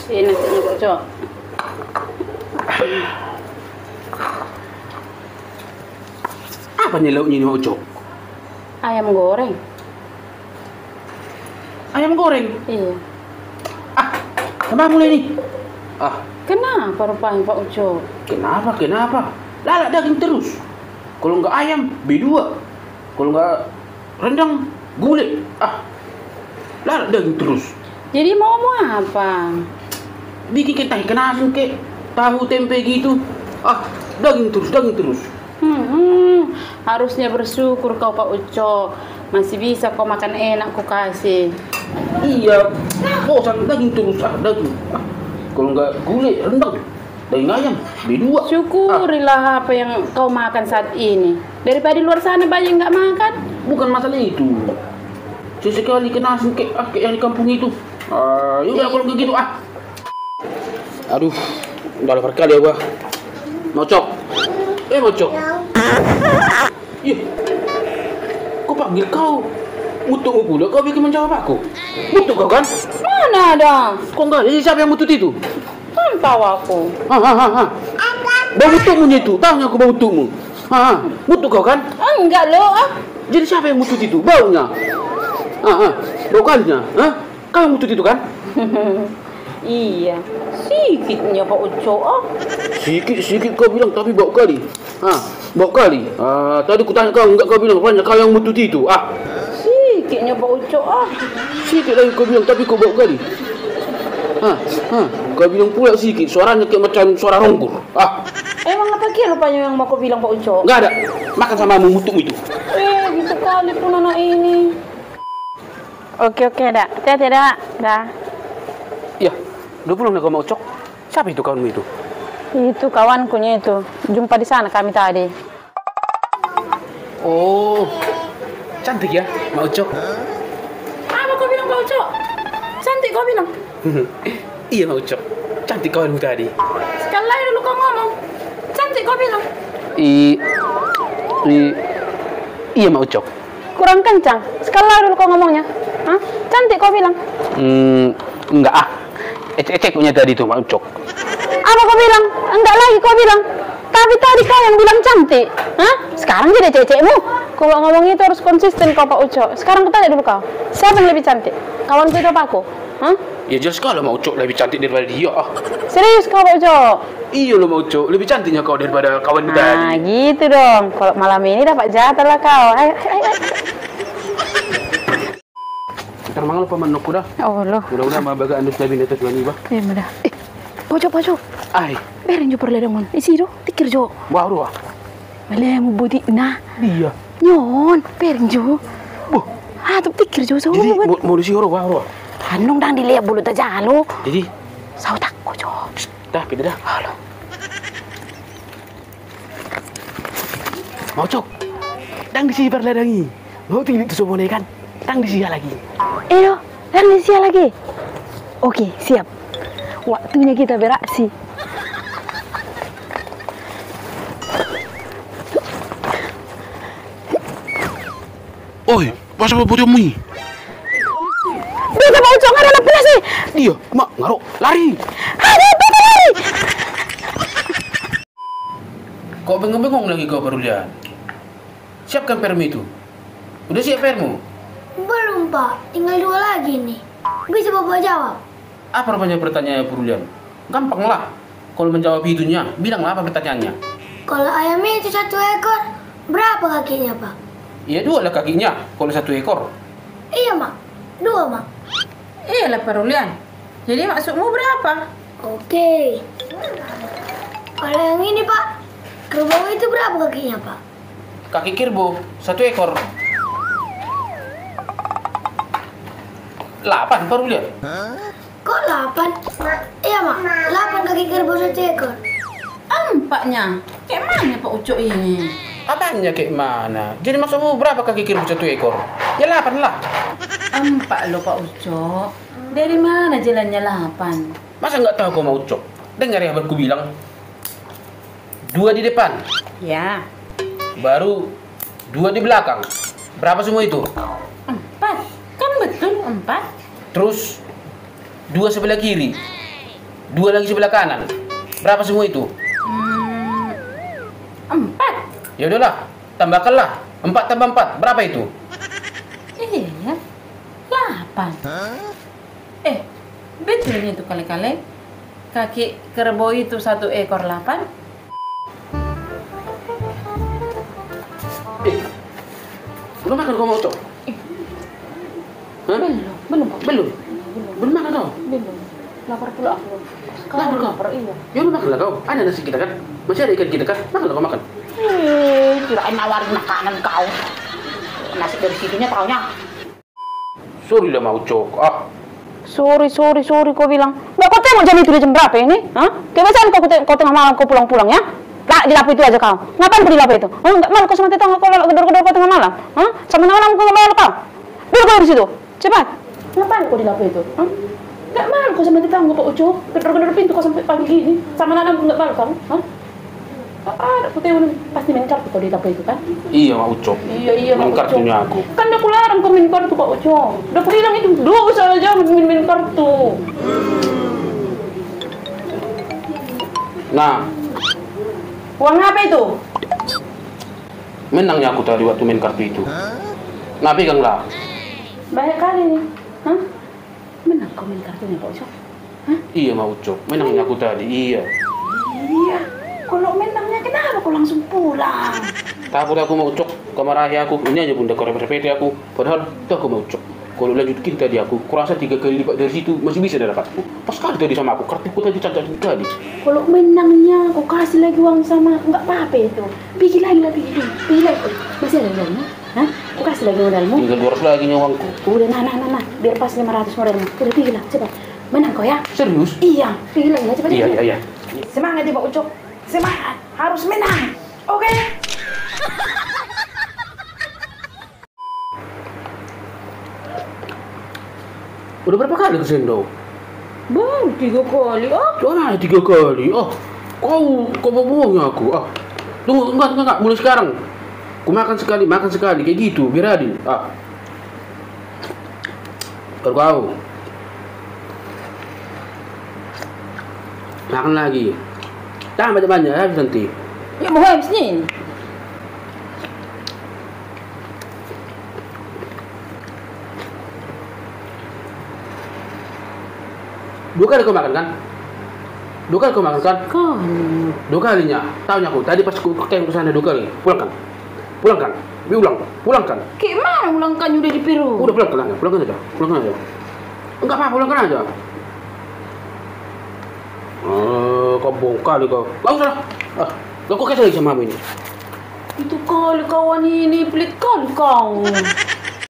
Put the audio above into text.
Ini nasinya Pak Ucok. Apa nih lauknya ini Pak Ucok? Ayam goreng. Ayam goreng? Iya. Kenapa mulai nih? Kenapa rupanya Pak Ucok? Kenapa? Lala daging terus. Kalau nggak ayam, B2. Kalau nggak rendang, gulai. Lala daging terus. Jadi mau apa? Bikin kayak tahu kenasen kayak tahu tempe gitu. Daging terus. Harusnya bersyukur kau Pak Ucok. Masih bisa kau makan enak kau kasih. Iya, bosan daging terus. Daging. Kalau nggak gulai, rendang. Daging ayam, B2. Syukurilah apa yang kau makan saat ini. Daripada di luar sana banyak yang nggak makan. Bukan masalah itu. Sesekali kenasen kayak yang di kampung itu. Yaudah kalau begitu Aduh, udah lapar kali ya gua. Mocok. Mocok. Ih. Kok panggil kau? Mutu pula kau bikin menjawab aku. Mutu kau kan? Mana ada? Kok enggak? Jadi siapa yang mutut itu? Kan tahu aku. Bau mutukmu itu. Tahu aku bau mutukmu. Mutu kau kan? Enggak loh. Jadi siapa yang mutut itu? Baunya. Bau kalinya. Kau yang mutut itu kan? Iya, sikitnya Pak Ucok. Sikit kau bilang tapi bau kali. Bau kali. Tadi ku tanya kau enggak kau bilang rupanya kau yang mutut itu. Sikitnya Pak Ucok. Sikit lagi kau bilang tapi kau bau kali. Kau bilang pula sikit, suaranya kayak macam suara ronggur. Emang apa kira rupanya yang mau kau bilang Pak Ucok? Enggak ada. Makan sama mutuk itu. Gitu kali pun anak ini. Oke, dak. Hati-hati, dak. Dah. Ya, udah pulang dah kau mau Ucok. Siapa itu kawanmu itu? Itu kawankunya itu. Jumpa di sana kami tadi. Oh, cantik ya, Mak Ucok. Apa kau bilang Pak Ucok? Cantik kau bilang? Iya Mak Ucok, cantik kawanmu tadi. Sekali lagi dulu kau ngomong. Cantik kau bilang? Iya Mak Ucok. Kurang kencang. Sekali lagi dulu kau ngomongnya. Cantik kau bilang? Enggak Ecek punya tadi tuh Mak Ucok. Apa kau bilang? Enggak lagi kau bilang. Tapi tadi kau yang bilang cantik. Sekarang jadi cecekmu. Kalau ngomong itu harus konsisten kau Pak Ucok. Sekarang aku tanya dulu kau. Siapa yang lebih cantik? Kawanku itu apa aku? Ya jelas kalau Mak Ucok lebih cantik daripada dia. Serius kau Pak Ucok? Iya loh Mak Ucok, lebih cantiknya kau daripada kawan tadi. Gitu dong. Kalau malam ini dapat jatah lah kau. Ayo. Ntar mangal pa man ko dah. Oh loh. Mudah-mudahan mabagaan doon sabi nito tuan iba. Mudah. Pojok. Ay. Berin jo perledangon. Isi do. Tikir jo. Baru ah. Male mo budi na. Iya. Nyon. Berin jo. Buh. Tu tikir jo so. Jadi mau di sihoro baru. Hanong dang dilihat bulu ta jalo. Jadi. Sao tak ko jo. Dah kita dah. Halo. Mau cok. Dang di sini perledangi. Mau tinggi tu semua kan. Dang di sini lagi. Dan di sini lagi. Oke, siap. Waktunya kita beraksi. Oi, masa apa bodoh mui? Bisa Pak Ucok ada anak pelas nih. Iya, mak ngarok lari. Lari. Kok bengong-bengong lagi kau baru lihat? Siapkan permi itu. Udah siap permu? Belum Pak, tinggal 2 lagi nih. Bisa Bapak jawab? Apa rupanya pertanyaannya Purulian? Gampang lah. Kalau menjawab itunya, bilanglah apa pertanyaannya. Kalau ayamnya itu 1 ekor, berapa kakinya Pak? Iya 2 lah kakinya, kalau 1 ekor. Iya Mak, 2 Mak. Iyalah Perulian. Jadi maksudmu berapa? Oke. Kalau yang ini Pak, kerbau itu berapa kakinya Pak? Kaki kerbau 1 ekor. 8 baru lihat. Kok 8? Iya Mak, 8 kaki kerbau 1 ekor. Empatnya. Kayak mana Pak Ucok ini? Apanya kayak mana? Jadi maksudmu berapa kaki kerbau 1 ekor? Ya 8 lah. 4 loh Pak Ucok. Dari mana jalannya 8? Masa nggak tahu kau mau Ucok? Dengar ya aku bilang. 2 di depan, Ya. baru 2 di belakang. Berapa semua itu? 4. Kan betul 4. Terus 2 sebelah kiri. 2 lagi sebelah kanan. Berapa semua itu? 4. Ya udahlah, tambahkanlah. 4 tambah 4, berapa itu? Iya, 8. Betulnya itu kali-kali. Kaki kerbau itu 1 ekor 8. Belum makan kau mau cok? Hah? Belum, Pak. Belum makan kau? Belum. Lapar pula aku. Lapar kau? Lapar, iya. Ya udah makanlah kau. Ada nasi kita kan? Masih ada ikan kita kan? Makanlah kau makan. Kirain nawarin makanan kau. Nasi dari situnya taunya. Sorry lah mau cok. Sorry kau bilang. Nggak, kau tengok jam itu jam berapa ini? Hah? Kebiasaan kau tengah malam kau pulang-pulang ya? Lah, di lapu itu aja kau. Ngapain kau di lapu itu? Oh, nggak malu kau sama tetangga kau gedor-gedor kau tengah malam? Hah? Sama malam kau nggak malu kau? Duduk kau di situ. Cepat. Ngapain kau di lapu itu? Hah? Nggak malu kau sama tetangga Pak Uco? Gedor-gedor pintu kau sampai pagi ini. Sama nanam kau nggak malu kau? Hah? Ada kau tengok pasti main kartu kau di lapu itu kan? Iya mau cok. Iya Main Pak Uco. kartunya aku. Kan udah aku larang kau main kartu Pak Uco. Udah aku bilang itu dosa aja main kartu. Nah, Uang apa itu? menangnya aku tadi waktu main kartu itu. Nah, peganglah. Banyak kali nih. Hah? Menang kau main kartunya Pak Uco? Iya mau cok. Menangnya aku tadi. Iya. Iya. Kalau menangnya kenapa kau langsung pulang? Takut aku mau cok. Kamarahi aku. Ini aja bunda korek PT aku. Padahal itu aku mau cok. Kalau lanjutin tadi aku, kurasa 3 kali lipat dari situ masih bisa dapatku. Pas kali tadi sama aku, kartuku tadi cacat tadi. Kalau menangnya kau kasih lagi uang sama, nggak apa-apa itu. Pergi lagi. Masih ada modalnya? Hah? Kau kasih lagi modalmu? Tinggal 200 lagi uangku. Udah, nah. Biar pas 500 modalmu. Udah, pergi lah, cepat. Menang kau ya? Serius? Iya, pergi lagi ya, cepat. Iya. Semangat ya Pak Ucok. Semangat, harus menang. Oke? Udah berapa kali ke sendok? Baru 3 kali. Jangan 3 kali. Kau bohongnya aku. Tunggu, enggak. Mulai sekarang. Ku makan sekali kayak gitu, biar adil. Kau. Makan lagi. Tambah banyak habis nanti. Ya mau habis nih. Dua kali kau makan kan? Kan. 2 kalinya. Tahunya aku. Tadi pas aku ke sana 2 kali. Pulangkan. Pulangkan. Kayak mana ulangkan udah di Peru? Udah pulangkan aja. Enggak apa, pulangkan aja. Kau bongkar kau. Enggak usah. Kau kasih lagi sama mama ini. Itu kali kawan ini pelit kali kau.